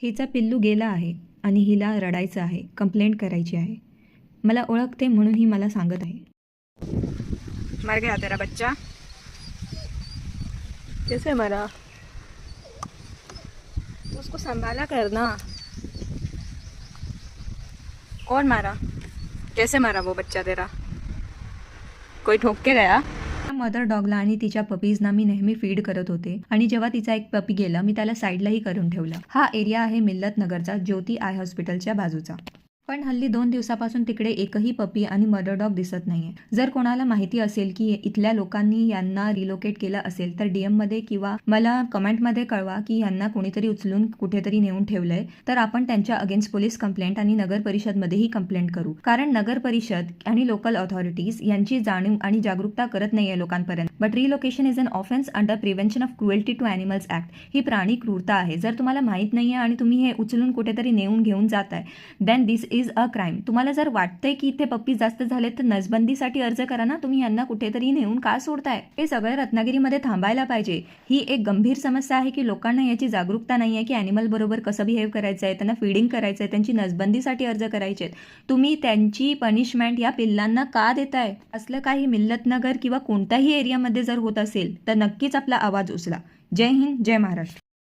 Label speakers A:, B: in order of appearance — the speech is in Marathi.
A: हिचा पिल्लू गेला आहे आणि हिला रडायचं आहे, कंप्लेंट करायची आहे. मला ओळखते म्हणून ही मला सांगत आहे.
B: मर गया तेरा बच्चा, कैसे मरा? उसको संभाला कर ना. कौन मारा? कैसे मरा वो बच्चा तेरा? कोई ठोक के गया?
A: मदर डॉगला आणि तिच्या पपीजना मी नेहमी फीड करत होते आणि जेव्हा तिचा एक पपी गेला मी त्याला साईडलाही करून ठेवला. हा एरिया आहे मिल्लत नगरचा, ज्योती आय हॉस्पिटलच्या बाजूचा. पण हल्ली 2 दिवसापासून तिकडे एकही पपी आणि मदर डॉग दिसत नाहीये. जर कोणाला माहिती असेल की इथल्या लोकांनी यांना रिलोकेट केलं असेल तर DM मध्ये किंवा मला कमेंटमध्ये कळवा की यांना कोणीतरी उचलून कुठेतरी नेऊन ठेवलंय, तर आपण त्यांच्या अगेन्स्ट पोलीस कंप्लेंट आणि नगर परिषदमध्येही कंप्लेंट करू. कारण नगर परिषद आणि लोकल ऑथॉरिटीज यांची जाणीव आणि जागरूकता करत नाहीये लोकांपर्यंत. But relocation is an offence under prevention of cruelty to animals act. ही प्राणी क्रूरता आहे. जर तुम्हाला माहीत नाहीये आणि तुम्ही हे उचलून कुठेतरी नेऊन घेऊन जाताय, then this is a crime. तुम्हाला जर वाटतंय की इथे पप्पी जास्त झाले तर नसबंदीसाठी अर्ज करा ना. तुम्ही यांना कुठेतरी नेऊन का सोडताय? हे सगळं रत्नागिरीमध्ये थांबायला पाहिजे. ही एक गंभीर समस्या आहे की लोकांना याची जागरूकता नाहीये की ॲनिमल बरोबर कसं बिहेव करायचं आहे, त्यांना फीडिंग करायचं आहे, त्यांची नसबंदीसाठी अर्ज करायचे आहेत. तुम्ही त्यांची पनिशमेंट या पिल्लांना का देताय? असलं काही मिल्लतनगर किंवा कोणत्याही एरियामध्ये जर होत असेल तर नक्कीच आपला आवाज उचला. जय हिंद, जय महाराष्ट्र.